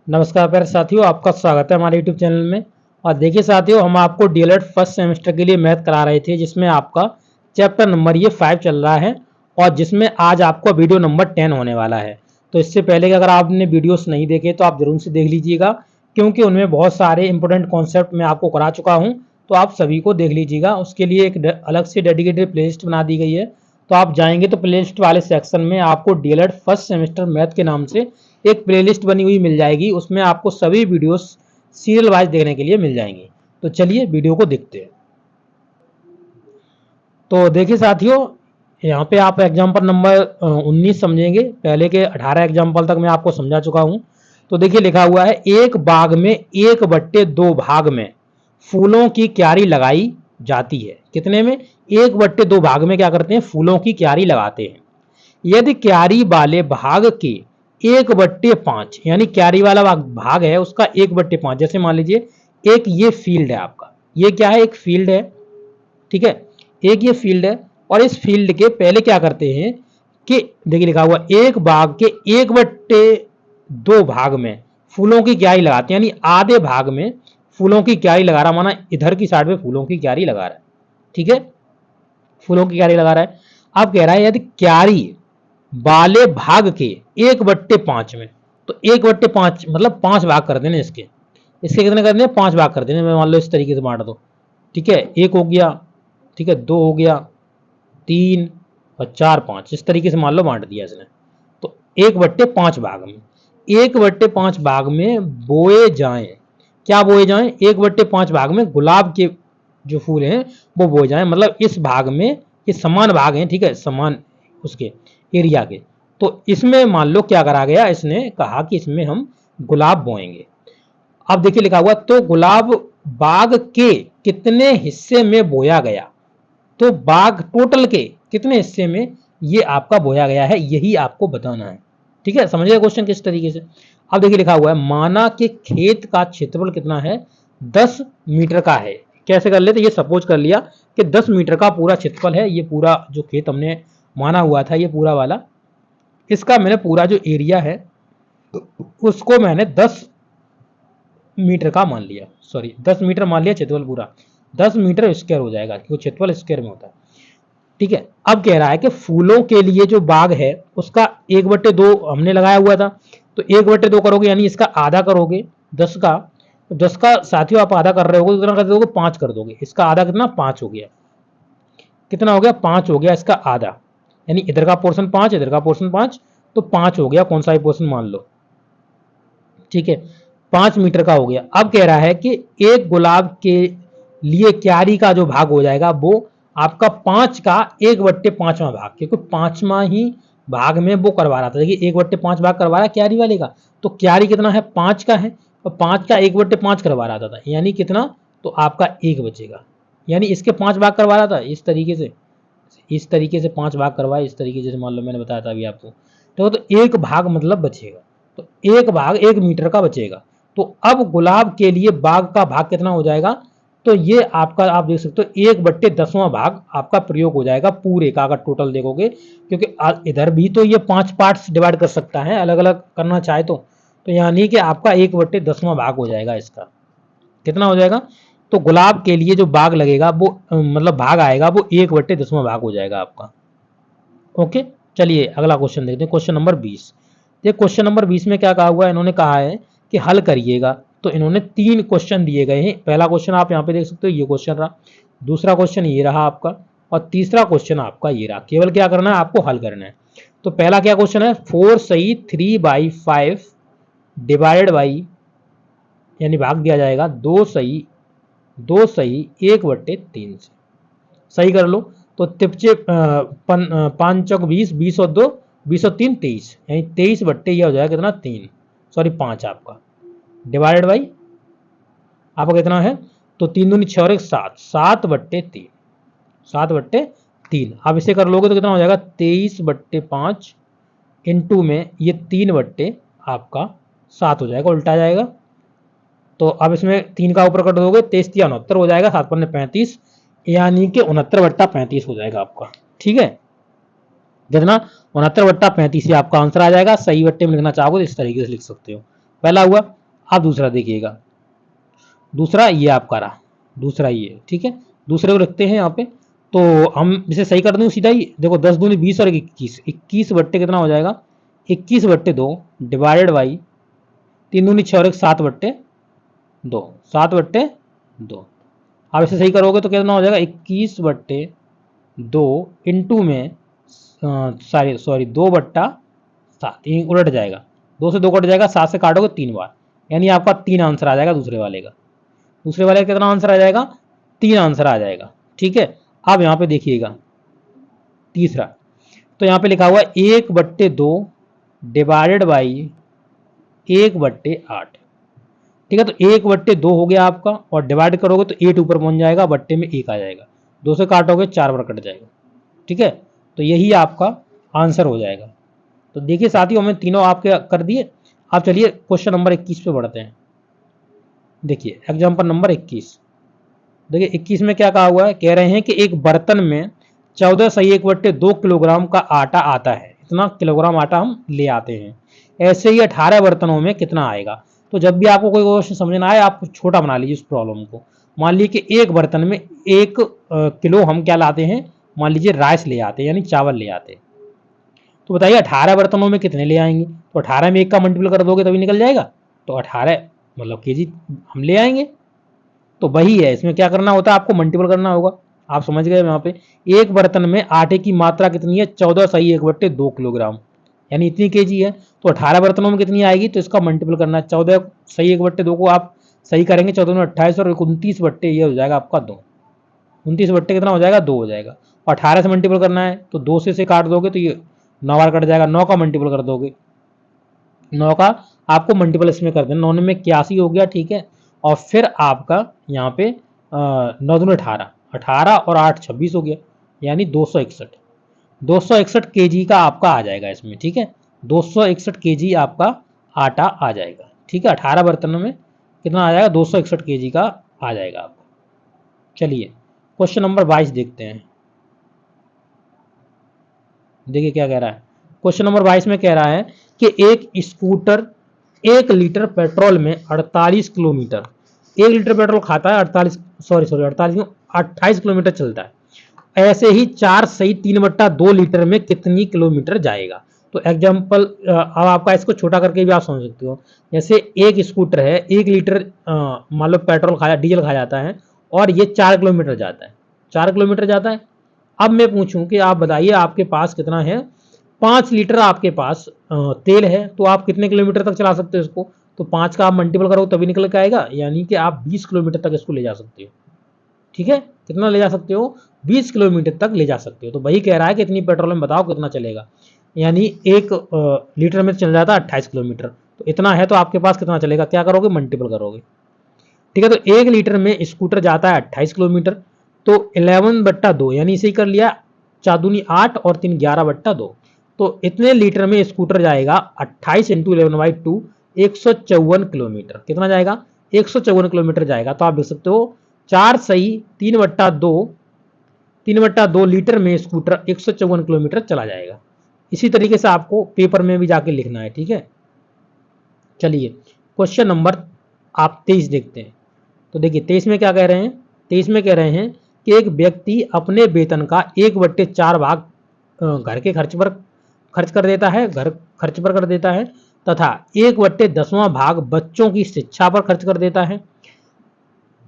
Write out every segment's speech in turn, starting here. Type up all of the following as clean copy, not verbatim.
नमस्कार प्यारे साथियों, आपका स्वागत है हमारे यूट्यूब चैनल में। और देखिए साथियों, हम आपको डीएलएड फर्स्ट सेमेस्टर के लिए मैथ करा रहे थे, जिसमें आपका चैप्टर नंबर ये 5 चल रहा है और जिसमें आज आपका वीडियो नंबर 10 होने वाला है। तो इससे पहले कि अगर आपने वीडियोस नहीं देखे तो आप जरूर से देख लीजिएगा, क्योंकि उनमें बहुत सारे इंपॉर्टेंट कॉन्सेप्ट मैं आपको करा चुका हूँ। तो आप सभी को देख लीजिएगा। उसके लिए एक अलग से डेडिकेटेड प्लेलिस्ट बना दी गई है। तो आप जाएंगे तो प्लेलिस्ट वाले सेक्शन में आपको डीएलएड फर्स्ट सेमेस्टर मैथ के नाम से एक प्लेलिस्ट बनी हुई मिल जाएगी। उसमें आपको सभी वीडियोस सीरियल वाइज देखने के लिए मिल जाएंगी। तो चलिए वीडियो को देखते हैं। तो देखिए साथियों, यहाँ पे आप एग्जाम्पल नंबर 19 समझेंगे। पहले के 18 एग्जाम्पल तक मैं आपको समझा चुका हूँ। तो देखिए लिखा हुआ है, एक बाग में 1/2 भाग में फूलों की क्यारी लगाई जाती है। कितने में? 1/2 भाग में क्या करते हैं? फूलों की क्यारी लगाते हैं। यदि क्यारी वाले भाग के 1/5 यानी क्यारी वाला भाग है उसका 1/5, जैसे मान लीजिए एक ये फील्ड है आपका, ये क्या है? एक फील्ड है, ठीक है। एक ये फील्ड है और इस फील्ड के पहले क्या करते हैं कि देखिए लिखा हुआ, एक बाग के 1/2 भाग में फूलों की क्यारी लगाते हैं, यानी आधे भाग में फूलों की क्यारी लगा रहा, माना इधर की साइड में फूलों की क्यारी लगा रहा है, ठीक है। फूलों की क्यारी लगा रहा है। अब कह रहा है यदि क्यारी वाले भाग के 1/5 में, तो 1/5 मतलब 5 भाग कर देने इसके। इसके कितने कर देने? 5 भाग कर देने। मैं मान लो इस तरीके से बांट दो, ठीक है। 1 हो गया, ठीक है, 2 हो गया, 3 और 4 5, इस तरीके से मान लो बांट दिया इसने। तो 1/5 भाग में, 1/5 भाग में बोए जाएं। क्या बोए जाएं? 1/5 भाग में गुलाब के जो फूल हैं वो बोए जाएं। मतलब इस भाग में ये समान भाग हैं, ठीक है, समान उसके एरिया के। तो इसमें मान लो क्या करा गया, इसने कहा कि इसमें हम गुलाब बोएंगे। अब देखिए लिखा हुआ, तो गुलाब बाग के कितने हिस्से में बोया गया? तो बाग टोटल के कितने हिस्से में ये आपका बोया गया है, यही आपको बताना है, ठीक है। समझिए क्वेश्चन किस तरीके से। अब देखिए लिखा हुआ है, माना कि खेत का क्षेत्रफल कितना है? 10 मीटर का है। कैसे कर लेते? ये सपोज कर लिया कि 10 मीटर का पूरा क्षेत्रफल है। ये पूरा जो खेत हमने माना हुआ था, ये पूरा वाला, इसका मैंने पूरा जो एरिया है उसको मैंने 10 मीटर का मान लिया, सॉरी 10 मीटर मान लिया क्षेत्रफल पूरा। 10 मीटर स्क्वायर हो जाएगा, क्योंकि क्षेत्रफल स्क्वायर में होता है, ठीक है। अब कह रहा है कि फूलों के लिए जो बाग है उसका 1/2 हमने लगाया हुआ था, तो 1/2 करोगे यानी इसका आधा करोगे 10 का। 10 का साथियों आप आधा कर रहे हो, कितना कर दोगे? 5 कर दोगे। इसका आधा कितना? 5 हो गया। कितना हो गया? 5 हो गया इसका आधा, यानी इधर का पोर्शन 5, इधर का पोर्शन 5, तो 5 हो गया। कौन सा भी पोर्शन मान लो, ठीक है। 5 मीटर का हो गया। अब कह रहा है कि एक गुलाब के लिए क्यारी का जो भाग हो जाएगा वो आपका 5 का 1/5वां भाग, क्योंकि 5वां ही भाग में वो करवा रहा था। देखिए 1/5 भाग करवा रहा है क्यारी वाले का, तो क्यारी कितना है? 5 का है, और 5 का 1/5 करवा रहा था, यानी कितना? तो आपका 1 बचेगा। यानी इसके 5 भाग करवा रहा था, इस तरीके से, इस तरीके से 5 भाग करवाए, इस तरीके से मान लो मैंने बताया था अभी आपको। तो 1 भाग मतलब बचेगा, तो 1 भाग 1 मीटर का बचेगा। तो अब गुलाब के लिए बाग का भाग कितना हो जाएगा? तो ये आपका, आप देख सकते हो 1/10वां भाग आपका प्रयोग हो जाएगा पूरे का, अगर टोटल देखोगे, क्योंकि इधर भी तो ये 5 पार्ट्स डिवाइड कर सकता है अलग अलग करना चाहे तो यानी कि आपका 1/10वां भाग हो जाएगा इसका। कितना हो जाएगा? तो गुलाब के लिए जो बाग लगेगा वो मतलब भाग आएगा वो 1/10वां भाग हो जाएगा आपका। ओके, चलिए अगला क्वेश्चन देखते हैं, क्वेश्चन नंबर 20। ये क्वेश्चन नंबर 20 में क्या कहा हुआ है? इन्होंने कहा है कि हल करिएगा। तो इन्होंने 3 क्वेश्चन दिए गए हैं। पहला क्वेश्चन आप यहाँ पे देख सकते हो, ये क्वेश्चन रहा। दूसरा क्वेश्चन ये रहा आपका, और तीसरा क्वेश्चन आपका ये रहा। केवल क्या करना है? आपको हल करना है। तो पहला क्या क्वेश्चन है? 4 सही 3/5 डिवाइडेड बाई, यानी भाग दिया जाएगा 2 सही 1/3 से। सही कर लो। तो तिपचे 5 चौक 20, 20 और 2, 20 और 3 23, यानी 23/, यह हो जाएगा कितना? 3, सॉरी 5 आपका, डिवाइडेड बाई आपका कितना है? तो 3 दूनी 6 और 1 7, 7/3, 7/3। अब इसे कर लोगे तो कितना हो जाएगा? 23/5 इंटू में ये 3 आपका 7 हो जाएगा, उल्टा जाएगा। तो अब इसमें 3 का ऊपर कर दोगे, 23×3 = 69 हो जाएगा, 7×5 = 35, यानी कि 69/35 हो जाएगा आपका, ठीक है। कितना? 69/35 आपका आंसर आ जाएगा। सही बट्टे में लिखना चाहोगे तो इस तरीके से लिख सकते हो। पहला हुआ। आप दूसरा देखिएगा, दूसरा ये आपका रहा, दूसरा ये, ठीक है। दूसरे को रखते हैं यहाँ पे, तो हम इसे सही कर दूं सीधा ही। देखो 10 दूनी 20 और 21, 21 बट्टे कितना हो जाएगा, 21 बट्टे 2 डिवाइडेड बाई 3 दूनी 6 और 1 7 बट्टे 2, 7 बट्टे 2। आप इसे सही करोगे तो कितना हो जाएगा, 21 बट्टे 2 इंटू में सॉरी 2 बट्टा 7, उलट जाएगा, 2 से 2 कट जाएगा, 7 से काटोगे 3 बार, यानी आपका 3 आंसर आ जाएगा दूसरे वाले का। दूसरे वाले का कितना आंसर आ जाएगा, 3 आंसर आ जाएगा, ठीक है। अब यहाँ पे देखिएगा तीसरा, तो यहाँ पे लिखा हुआ 1 बट्टे 2 डिवाइडेड बाई 1 बट्टे 8, ठीक है। तो 1 बट्टे 2 हो गया आपका, और डिवाइड करोगे तो 8 ऊपर पहुंच जाएगा, बट्टे में 1 आ जाएगा, 2 से काटोगे 4 बार कट जाएगा, ठीक है। तो यही आपका आंसर हो जाएगा। तो देखिए साथियों, हमने तीनों आपके कर दिए। अब चलिए क्वेश्चन नंबर 21 पे बढ़ते हैं। देखिए एग्जाम्पल नंबर 21, देखिए 21 में क्या कहा हुआ है, कह रहे हैं कि एक बर्तन में 14 सही 1/2 किलोग्राम का आटा आता है, इतना किलोग्राम आटा हम ले आते हैं, ऐसे ही 18 बर्तनों में कितना आएगा। तो जब भी आपको कोई क्वेश्चन समझ ना आए, आप छोटा बना लीजिए उस प्रॉब्लम को। मान लीजिए कि एक बर्तन में 1 किलो हम क्या लाते हैं, मान लीजिए राइस ले आते हैं, यानी चावल ले आते हैं। तो बताइए 18 बर्तनों में कितने ले आएंगे। तो 18 में 1 का मल्टीपल कर दोगे तभी निकल जाएगा। तो 18 मतलब केजी हम ले आएंगे। तो वही है, इसमें क्या करना होता है, आपको मल्टीपल करना होगा। आप समझ गए यहाँ पे, एक बर्तन में आटे की मात्रा कितनी है, 14 सही 1/2 किलोग्राम, यानी इतनी केजी है। तो 18 बर्तनों में कितनी आएगी, तो इसका मल्टीपल करना है। 14 सही 1/2 को आप सही करेंगे, 14 में 28 और 29 बट्टे ये हो जाएगा आपका 2, 29 बट्टे कितना हो जाएगा, 2 हो जाएगा। और 18 से मल्टीपल करना है, तो 2 से काट दोगे तो ये 9 बार कट जाएगा, 9 का मल्टीपल कर दोगे, 9 का आपको मल्टीपल इसमें कर देना, 9 में 81 हो गया, ठीक है। और फिर आपका यहाँ पे 9 दूनी 18, 18 और 8 26 हो गया, यानी 261, 261 केजी का आपका आ जाएगा इसमें, ठीक है। 261 केजी आपका आटा आ जाएगा, ठीक है। 18 बर्तनों में कितना आ जाएगा, 261 केजी का आ जाएगा आपका। चलिए क्वेश्चन नंबर 22 देखते हैं। देखिए क्या कह रहा है, क्वेश्चन नंबर 22 में कह रहा है कि एक स्कूटर 1 लीटर पेट्रोल में 48 किलोमीटर, 1 लीटर पेट्रोल खाता है, 48 28 किलोमीटर चलता है। ऐसे ही 4 सही 3/2 लीटर में कितनी किलोमीटर जाएगा। तो एग्जाम्पल अब आपका इसको छोटा करके भी आप समझ सकते हो। जैसे एक स्कूटर है, 1 लीटर मान लो पेट्रोल खाया, डीजल खा जाता है, और ये 4 किलोमीटर जाता है, 4 किलोमीटर जाता है। अब मैं पूछूं कि आप बताइए आपके पास कितना है, 5 लीटर आपके पास तेल है, तो आप कितने किलोमीटर तक चला सकते हो इसको। तो 5 का आप मल्टीपल करो तभी निकल के आएगा, यानी कि आप 20 किलोमीटर तक इसको ले जा सकते हो, ठीक है। कितना ले जा सकते हो, 20 किलोमीटर तक ले जा सकते हो। तो वही कह रहा है कि इतनी पेट्रोल में बताओ कितना चलेगा, यानी 1 लीटर में चल जाता है 28 किलोमीटर, तो इतना है, तो आपके पास कितना चलेगा, क्या करोगे, मल्टीपल करोगे, ठीक है। तो 1 लीटर में स्कूटर जाता है 28 किलोमीटर, तो 11/2, यानी इसे ही कर लिया, 4 दूनी 8 और 3 11/2, तो इतने लीटर में स्कूटर जाएगा 28 इंटू 11/2, 154 किलोमीटर। कितना जाएगा, 154 किलोमीटर जाएगा। तो आप देख सकते हो 4 सही 3/2 लीटर में स्कूटर 154 किलोमीटर चला जाएगा। इसी तरीके से आपको पेपर में भी जाके लिखना है, ठीक है। चलिए क्वेश्चन नंबर आप 23 देखते हैं। तो देखिए 23 में क्या कह रहे हैं, 23 में कह रहे हैं कि एक व्यक्ति अपने वेतन का 1/4 भाग घर के खर्च पर खर्च कर देता है, घर खर्च पर कर देता है, तथा 1/10वां भाग बच्चों की शिक्षा पर खर्च कर देता है,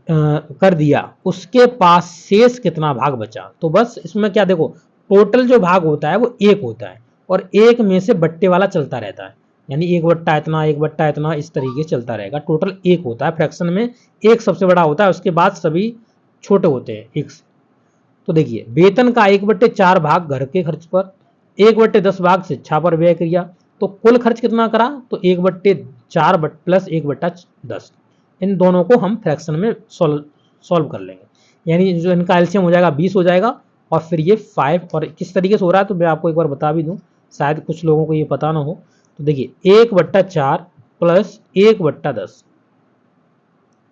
कर दिया। उसके पास शेष कितना भाग बचा। तो बस इसमें क्या देखो, टोटल जो भाग होता है वो 1 होता है, और 1 में से बट्टे वाला चलता रहता है, यानी 1/, इतना 1/, इतना, इस तरीके से चलता रहेगा। टोटल 1 होता है, फ्रैक्शन में 1 सबसे बड़ा होता है, उसके बाद सभी छोटे होते हैं 1 से। तो देखिए वेतन का 1/4 भाग घर के खर्च पर, 1/10 भाग शिक्षा पर व्यय किया, तो कुल खर्च कितना करा, तो 1/4 प्लस 1/10, इन दोनों को हम फ्रैक्शन में सॉल्व कर लेंगे, यानी जो इनका एलसीएम हो जाएगा 20 हो जाएगा, और फिर ये 5, और किस तरीके से हो रहा है तो मैं आपको एक बार बता भी दूं, शायद कुछ लोगों को ये पता ना हो। तो देखिए 1/4 प्लस 1/10,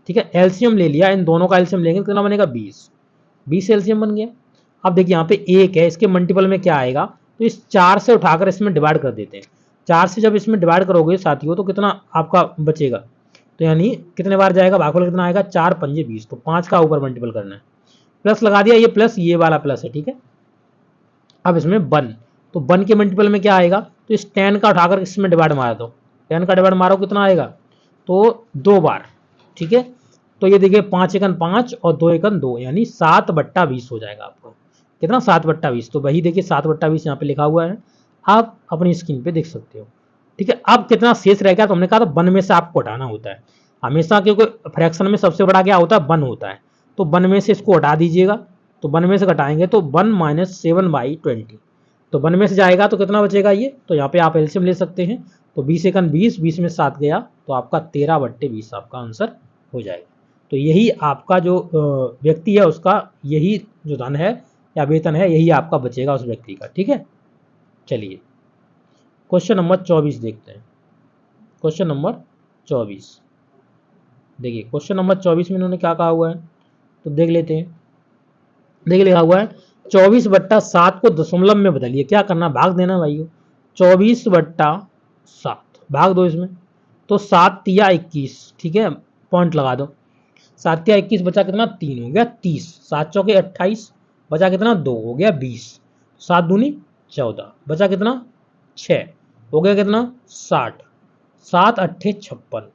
ठीक है। एलसीएम ले लिया, इन दोनों का एलसीएम लेंगे कितना बनेगा, 20 एलसीएम बन गया। अब देखिए यहाँ पे 1 है, इसके मल्टीपल में क्या आएगा, तो इस 4 से उठाकर इसमें डिवाइड कर देते हैं। 4 से जब इसमें डिवाइड करोगे साथियों तो कितना आपका बचेगा, तो यानी कितने बार जाएगा, भागफल कितना आएगा, 4 पंजे 20, तो 5 का ऊपर मल्टीपल करना है, प्लस लगा दिया, ये प्लस ये वाला प्लस है, ठीक है। अब इसमें 1, तो 1 के मल्टीपल में क्या आएगा, तो इस 10 का उठाकर इसमें डिवाइड मारा दो, 10 का डिवाइड मारो कितना आएगा, तो 2 बार, ठीक है। तो ये देखिए 5 एकन 5 और 2 एकन 2, यानी 7/20 हो जाएगा आपको, कितना 7/20, तो वही देखिए 7/20 यहाँ पे लिखा हुआ है, आप अपनी स्क्रीन पे देख सकते हो, ठीक है। अब कितना शेष रह गया, तो हमने कहा था 1 में से आपको हटाना होता है हमेशा, क्योंकि फ्रैक्शन में सबसे बड़ा क्या होता है, 1 होता है, तो 1 में से इसको हटा दीजिएगा, तो 1 में से घटाएंगे तो 1 - 7/20, तो 1 में से जाएगा तो कितना बचेगा ये, तो यहाँ पे आप एलसीएम ले सकते हैं, तो 20 एकन 20, 20 में 7 गया, तो आपका 13/20 आपका आंसर हो जाएगा। तो यही आपका जो व्यक्ति है उसका यही जो धन है या वेतन है, यही आपका बचेगा उस व्यक्ति का, ठीक है। चलिए क्वेश्चन नंबर 24 देखते हैं। क्वेश्चन नंबर 24 देखिए, क्वेश्चन नंबर 24 में इन्होंने क्या कहा हुआ है, तो देख लेते हैं। देखिए लिखा हुआ है 24/7 को दशमलव में बदलिए, क्या करना, भाग देना भाइयों, 24/7 भाग दो इसमें, तो 7 तिया 21, ठीक है, पॉइंट लगा दो, 7 तिया 21 बचा कितना, 3 हो गया 30, 7 चौके 28 बचा कितना, 2 हो गया 20, 7 दूनी 14 बचा कितना 6 हो गया कितना 60, 7 अट्ठे 56,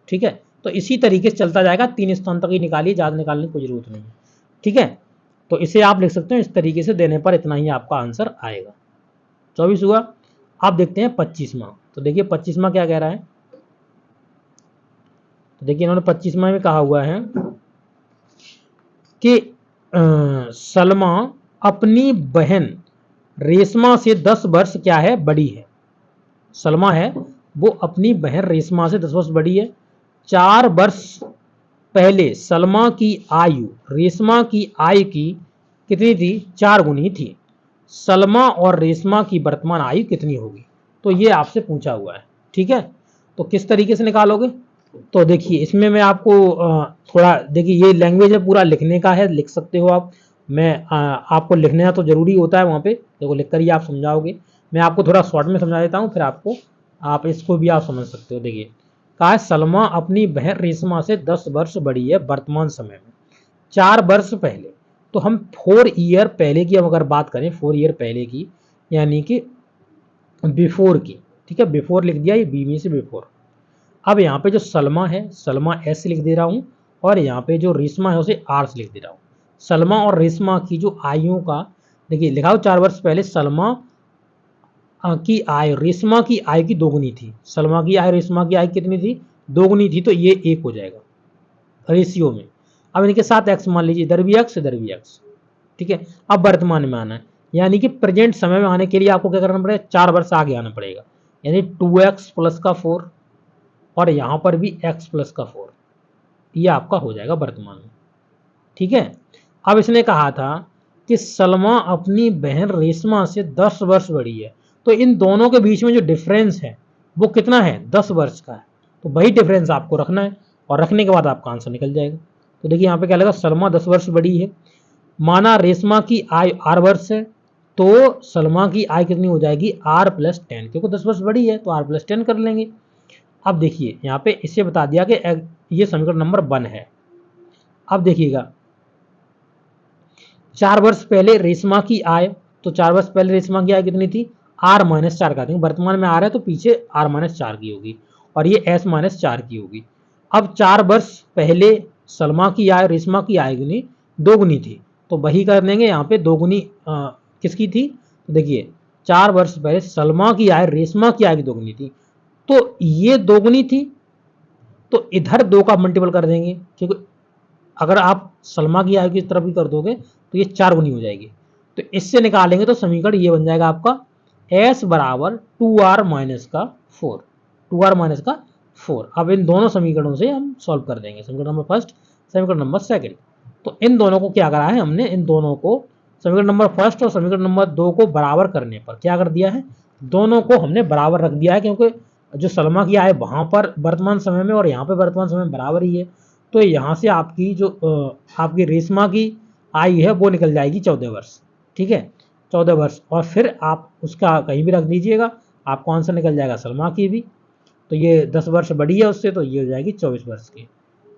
ठीक है। तो इसी तरीके से चलता जाएगा, 3 स्थान तक ही निकालिए, ज़्यादा निकालने की कोई जरूरत नहीं है, ठीक है। तो इसे आप लिख सकते हो इस तरीके से, देने पर इतना ही आपका आंसर आएगा। 24 हुआ। आप देखते हैं 25वां, तो देखिए 25वां क्या कह रहा है, तो देखिए इन्होंने 25वां में कहा हुआ है कि सलमा अपनी बहन रेशमा से 10 वर्ष क्या है, बड़ी है। सलमा है वो अपनी बहन रेशमा से 10 वर्ष बड़ी है। 4 वर्ष पहले सलमा की आयु रेशमा की आयु की कितनी थी, 4 गुनी थी। सलमा और रेशमा की वर्तमान आयु कितनी होगी, तो ये आपसे पूछा हुआ है, ठीक है। तो किस तरीके से निकालोगे, तो देखिए इसमें मैं आपको थोड़ा, देखिए ये लैंग्वेज है, पूरा लिखने का है, लिख सकते हो आप, मैं आपको लिखना तो जरूरी होता है वहाँ पे, देखो लिख कर ही आप समझाओगे, मैं आपको थोड़ा शॉर्ट में समझा देता हूँ, फिर आपको आप इसको भी आप समझ सकते हो। देखिए कहा है सलमा अपनी बहन रेशमा से 10 वर्ष बड़ी है वर्तमान समय में, 4 वर्ष पहले, तो हम 4 ईयर पहले की हम अगर बात करें, 4 ईयर पहले की, यानी कि बिफोर की, ठीक है, बिफोर लिख दिया, ये बी में से बिफोर। अब यहाँ पे जो सलमा है, सलमा एस लिख दे रहा हूँ, और यहाँ पे जो रेशमा है उसे आर से लिख दे रहा हूँ। सलमा और रेशमा की जो आयुओं का, देखिए लिखा हो 4 वर्ष पहले सलमा की आयु रेशमा की आयु की दोगुनी थी, सलमा की आयु रेशमा की आयु कितनी थी, दोगुनी थी, तो ये 1 हो जाएगा रेशियो में। अब इनके साथ एक्स मान लीजिए, इधर भी एक्स इधर भी एक्स, ठीक है। अब वर्तमान में आना है, यानी कि प्रेजेंट समय में आने के लिए आपको क्या करना पड़ेगा, 4 वर्ष आगे आना पड़ेगा, यानी 2x प्लस का 4, और यहाँ पर भी x प्लस का 4, ये आपका हो जाएगा वर्तमान में, ठीक है। अब इसने कहा था कि सलमा अपनी बहन रेशमा से 10 वर्ष बड़ी है, तो इन दोनों के बीच में जो डिफरेंस है वो कितना है, 10 वर्ष का है, तो वही डिफरेंस आपको रखना है, और रखने के बाद आपका आंसर निकल जाएगा। तो देखिए यहाँ पे क्या लगा, सलमा 10 वर्ष बड़ी है, माना रेशमा की आयु 8 वर्ष है, तो सलमा की आयु कितनी हो जाएगी, r + 10, क्योंकि 10 वर्ष बड़ी है तो r + 10 कर लेंगे। अब देखिए यहाँ पे इसे बता दिया कि ये समीकरण नंबर 1 है। अब देखिएगा 4 वर्ष पहले रेशमा की आय, तो 4 वर्ष पहले रेशमा की आय कितनी थी, r - 4 का, वर्तमान में r है तो पीछे r - 4 की होगी, और ये s - 4 की होगी। अब 4 वर्ष पहले सलमा की आय रेशमा की आय गुनी 2 गुनी थी, तो वही कर देंगे, यहाँ पे 2 गुनी किसकी थी, तो देखिए 4 वर्ष पहले सलमा की आय रेशमा की आय की 2 गुनी थी, तो ये 2 गुनी थी, तो इधर 2 का मल्टीपल कर देंगे, क्योंकि अगर आप सलमा की आयु की तरफ भी कर दोगे तो ये 4 गुनी हो जाएगी, तो इससे निकालेंगे तो समीकरण ये बन जाएगा आपका s बराबर 2r माइनस का 4, 2r माइनस का 4। अब इन दोनों समीकरणों से हम सॉल्व कर देंगे, समीकरण नंबर फर्स्ट, समीकरण नंबर सेकंड। तो इन दोनों को क्या करा है हमने, इन दोनों को समीकरण नंबर फर्स्ट और समीकरण नंबर 2 को बराबर करने पर क्या कर दिया है, दोनों को हमने बराबर रख दिया है, क्योंकि जो सलमा की आय वहां पर वर्तमान समय में और यहाँ पे वर्तमान समय में बराबर ही है, तो यहाँ से आपकी जो आपकी रेशमा की आयु है वो निकल जाएगी 14 वर्ष, ठीक है, 14 वर्ष, और फिर आप उसका कहीं भी रख दीजिएगा, आपको आंसर निकल जाएगा सलमा की भी। तो ये 10 वर्ष बड़ी है उससे, तो ये हो जाएगी 24 वर्ष की।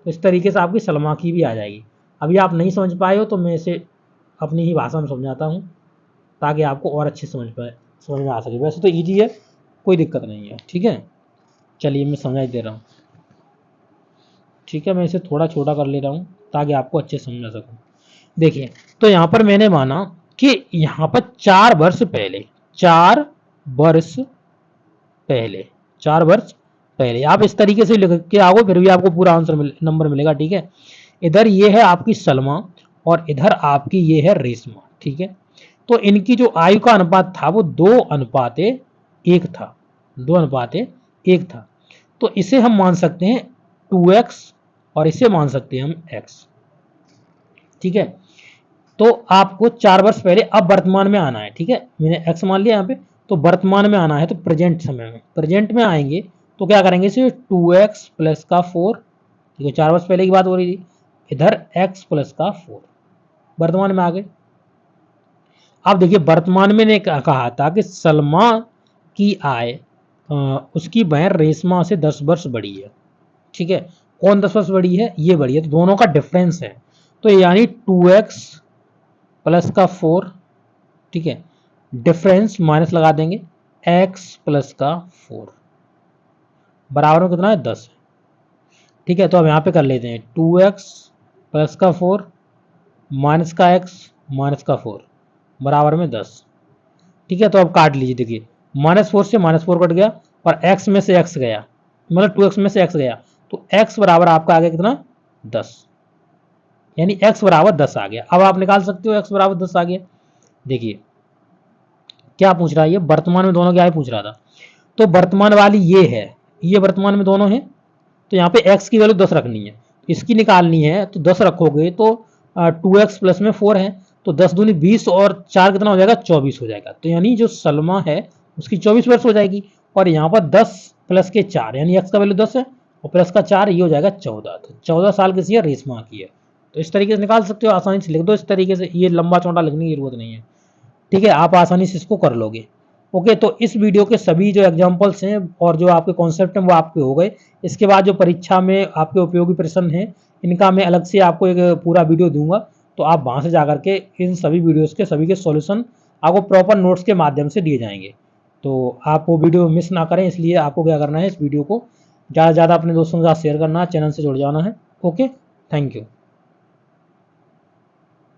तो इस तरीके से आपकी सलमा की भी आ जाएगी। अभी आप नहीं समझ पाए हो तो मैं इसे अपनी ही भाषा में समझाता हूँ ताकि आपको और अच्छे समझ में आ सके। वैसे तो ईजी है, कोई दिक्कत नहीं है। ठीक है, चलिए मैं समझा दे रहा हूँ। ठीक है, मैं इसे थोड़ा छोटा कर ले रहा हूँ ताकि आपको अच्छे समझ सकूँ। देखिए, तो यहाँ पर मैंने माना कि यहाँ पर 4 वर्ष पहले, 4 वर्ष पहले, 4 वर्ष पहले आप इस तरीके से लिख के आओगे, फिर भी आपको पूरा आंसर नंबर मिलेगा। ठीक है, इधर ये है आपकी सलमा और इधर आपकी ये है रेशमा। ठीक है, तो इनकी जो आयु का अनुपात था वो 2:1 था, 2:1 था। तो इसे हम मान सकते हैं 2x और इसे मान सकते हैं हम x। ठीक है, तो आपको 4 वर्ष पहले अब वर्तमान में आना है। ठीक है, मैंने x मान लिया यहाँ पे, तो वर्तमान में आना है तो प्रेजेंट समय में, प्रेजेंट में आएंगे तो क्या करेंगे इसे 2x प्लस का 4। ठीक है, 4 वर्ष पहले की बात हो रही थी, इधर x प्लस का 4 वर्तमान में आ गए। अब देखिए वर्तमान में ने कहा था कि सलमा की आय उसकी बहन रेशमा से 10 वर्ष बड़ी है। ठीक है, कौन 10 वर्ष बड़ी है? ये बड़ी है, तो दोनों का डिफरेंस है, तो यानी 2x प्लस का 4। ठीक है, डिफरेंस माइनस लगा देंगे, x प्लस का 4 बराबर में कितना है? 10। ठीक है, तो अब यहाँ पे कर लेते हैं 2x प्लस का 4 माइनस का x माइनस का 4 बराबर में 10। ठीक है, तो अब काट लीजिए। देखिए -4 से -4 कट गया और x में से x गया, मतलब 2x में से x गया, तो x बराबर आपका आ गया कितना? 10, यानी x बराबर 10 आ गया। अब आप निकाल सकते हो x बराबर 10 आ गया। देखिए क्या पूछ रहा है ये, वर्तमान में दोनों क्या है पूछ रहा था, तो वर्तमान वाली ये है, ये वर्तमान में दोनों है, तो यहाँ पे x की वैल्यू 10 रखनी है, इसकी निकालनी है, तो 10 रखोगे तो 2x प्लस में 4 है, तो 10 दूनी 20 और 4 कितना हो जाएगा? 24 हो जाएगा। तो यानी जो सलमा है उसकी 24 वर्ष हो जाएगी, और यहाँ पर 10 प्लस के 4 यानी x का वैल्यू 10 है और प्लस का 4 ये हो जाएगा 14। तो 14 साल किसी है? रेशमा की है। तो इस तरीके से निकाल सकते हो, आसानी से लिख दो इस तरीके से, ये लंबा चौड़ा लिखने की जरूरत नहीं है। ठीक है, आप आसानी से इसको कर लोगे। ओके, तो इस वीडियो के सभी जो एग्जांपल्स हैं और जो आपके कॉन्सेप्ट हैं वो आपके हो गए। इसके बाद जो परीक्षा में आपके उपयोगी प्रश्न हैं इनका मैं अलग से आपको एक पूरा वीडियो दूंगा, तो आप वहाँ से जाकर के इन सभी वीडियोस के सभी के सॉल्यूशन आपको प्रॉपर नोट्स के माध्यम से दिए जाएंगे। तो आप वो वीडियो मिस ना करें, इसलिए आपको क्या करना है, इस वीडियो को ज़्यादा से ज़्यादा अपने दोस्तों के साथ शेयर करना है, चैनल से जुड़ जाना है। Okay, thank you.